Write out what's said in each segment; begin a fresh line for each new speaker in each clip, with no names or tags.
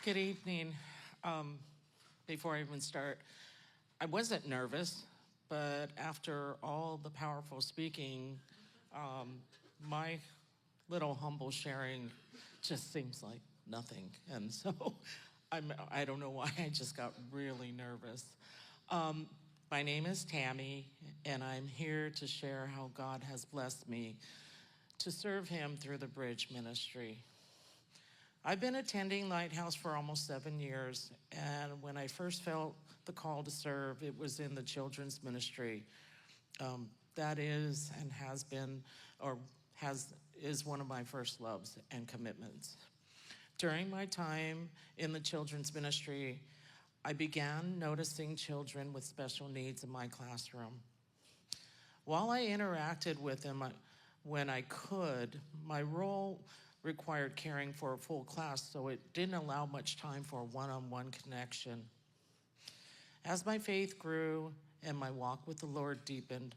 Good evening. Before I even start, I wasn't nervous, but after all the powerful speaking, my little humble sharing just seems like nothing. And so I don't know why I just got really nervous. My name is Tammie, and I'm here to share how God has blessed me to serve Him through the Bridge Ministry. I've been attending Lighthouse for almost 7 years, and when I first felt the call to serve, it was in the children's ministry. That is and has been, is one of my first loves and commitments. During my time in the children's ministry, I began noticing children with special needs in my classroom. While I interacted with them when I could, my role required caring for a full class, so it didn't allow much time for a one-on-one connection. As my faith grew and my walk with the Lord deepened,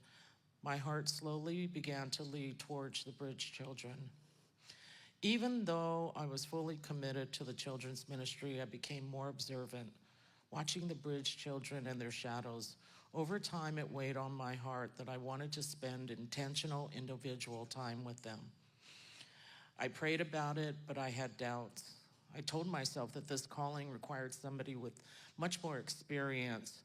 my heart slowly began to lead towards the Bridge children. Even though I was fully committed to the children's ministry, I became more observant, watching the Bridge children and their shadows. Over time, it weighed on my heart that I wanted to spend intentional individual time with them. I prayed about it, but I had doubts. I told myself that this calling required somebody with much more experience.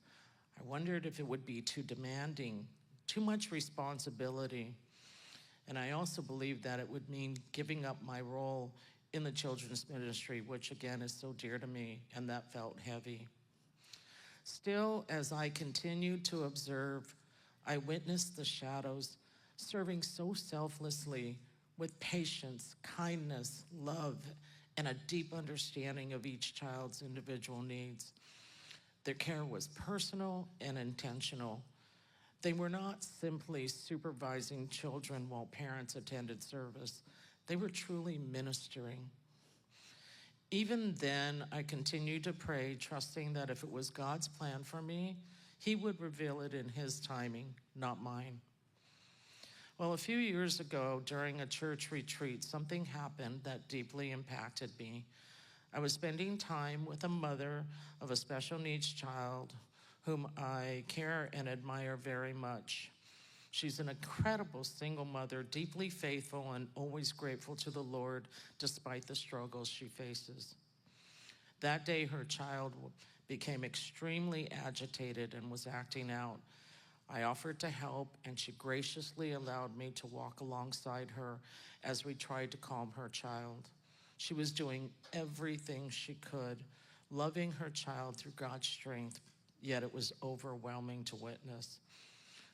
I wondered if it would be too demanding, too much responsibility. And I also believed that it would mean giving up my role in the children's ministry, which again is so dear to me, and that felt heavy. Still, as I continued to observe, I witnessed the shadows serving so selflessly with patience, kindness, love, and a deep understanding of each child's individual needs. Their care was personal and intentional. They were not simply supervising children while parents attended service. They were truly ministering. Even then, I continued to pray, trusting that if it was God's plan for me, He would reveal it in His timing, not mine. Well, a few years ago, during a church retreat, something happened that deeply impacted me. I was spending time with a mother of a special needs child whom I care and admire very much. She's an incredible single mother, deeply faithful and always grateful to the Lord despite the struggles she faces. That day, her child became extremely agitated and was acting out. I offered to help, and she graciously allowed me to walk alongside her as we tried to calm her child. She was doing everything she could, loving her child through God's strength, yet it was overwhelming to witness.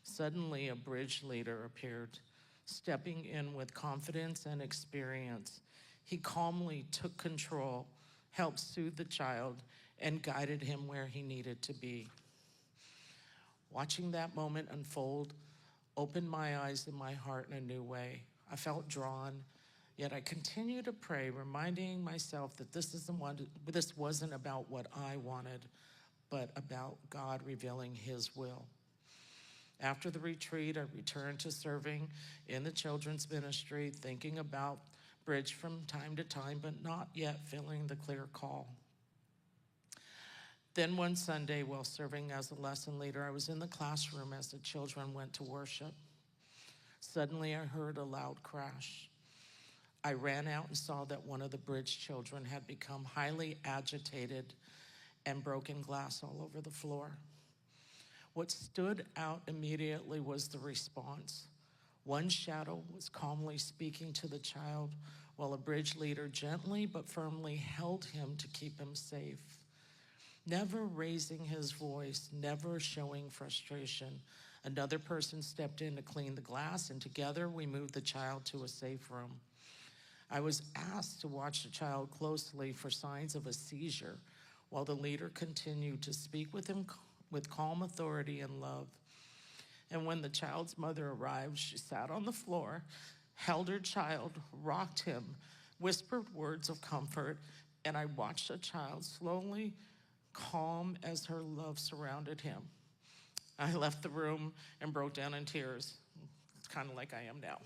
Suddenly, a Bridge leader appeared, stepping in with confidence and experience. He calmly took control, helped soothe the child, and guided him where he needed to be. Watching that moment unfold opened my eyes and my heart in a new way. I felt drawn, yet I continued to pray, reminding myself that this wasn't about what I wanted, but about God revealing His will. After the retreat, I returned to serving in the children's ministry, thinking about Bridge from time to time, but not yet feeling the clear call. Then one Sunday, while serving as a lesson leader, I was in the classroom as the children went to worship. Suddenly, I heard a loud crash. I ran out and saw that one of the Bridge children had become highly agitated and broken glass all over the floor. What stood out immediately was the response. One shadow was calmly speaking to the child, while a Bridge leader gently but firmly held him to keep him safe. Never raising his voice, never showing frustration. Another person stepped in to clean the glass, and together we moved the child to a safe room. I was asked to watch the child closely for signs of a seizure, while the leader continued to speak with him with calm authority and love. And when the child's mother arrived, she sat on the floor, held her child, rocked him, whispered words of comfort, and I watched the child slowly calm as her love surrounded him. I left the room and broke down in tears. It's kind of like I am now.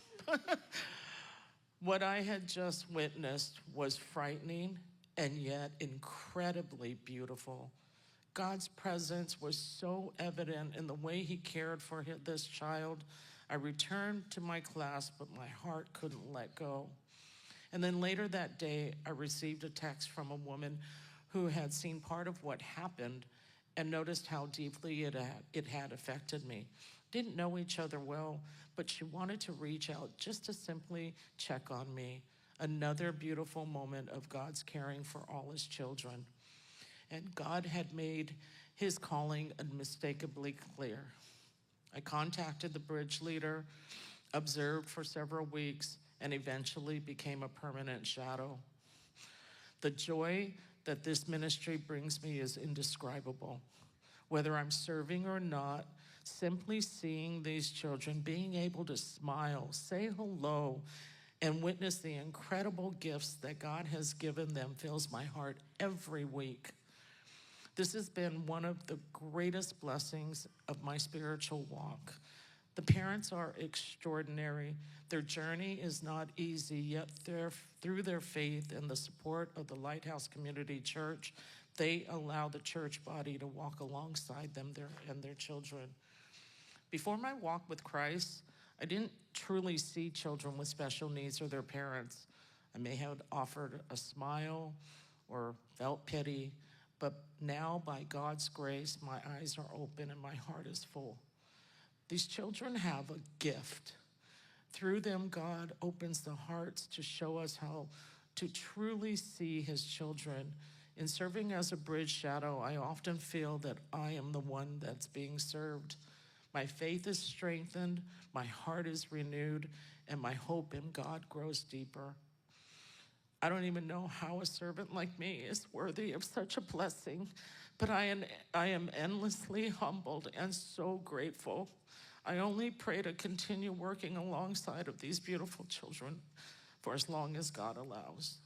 What I had just witnessed was frightening and yet incredibly beautiful. God's presence was so evident in the way he cared for this child. I returned to my class, but my heart couldn't let go. And then later that day, I received a text from a woman who had seen part of what happened and noticed how deeply it had affected me. Didn't know each other well, but she wanted to reach out just to simply check on me. Another beautiful moment of God's caring for all his children. And God had made his calling unmistakably clear. I contacted the bridge leader, observed for several weeks, and eventually became a permanent shadow. The joy that this ministry brings me is indescribable. Whether I'm serving or not, simply seeing these children, being able to smile, say hello, and witness the incredible gifts that God has given them fills my heart every week. This has been one of the greatest blessings of my spiritual walk. The parents are extraordinary. Their journey is not easy, yet through their faith and the support of the Lighthouse Community Church, they allow the church body to walk alongside them and their children. Before my walk with Christ, I didn't truly see children with special needs or their parents. I may have offered a smile or felt pity, but now by God's grace, my eyes are open and my heart is full. These children have a gift. Through them, God opens the hearts to show us how to truly see his children. In serving as a bridge shadow, I often feel that I am the one that's being served. My faith is strengthened, my heart is renewed, and my hope in God grows deeper. I don't even know how a servant like me is worthy of such a blessing, but I am endlessly humbled and so grateful. I only pray to continue working alongside of these beautiful children for as long as God allows.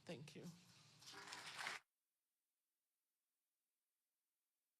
Thank you.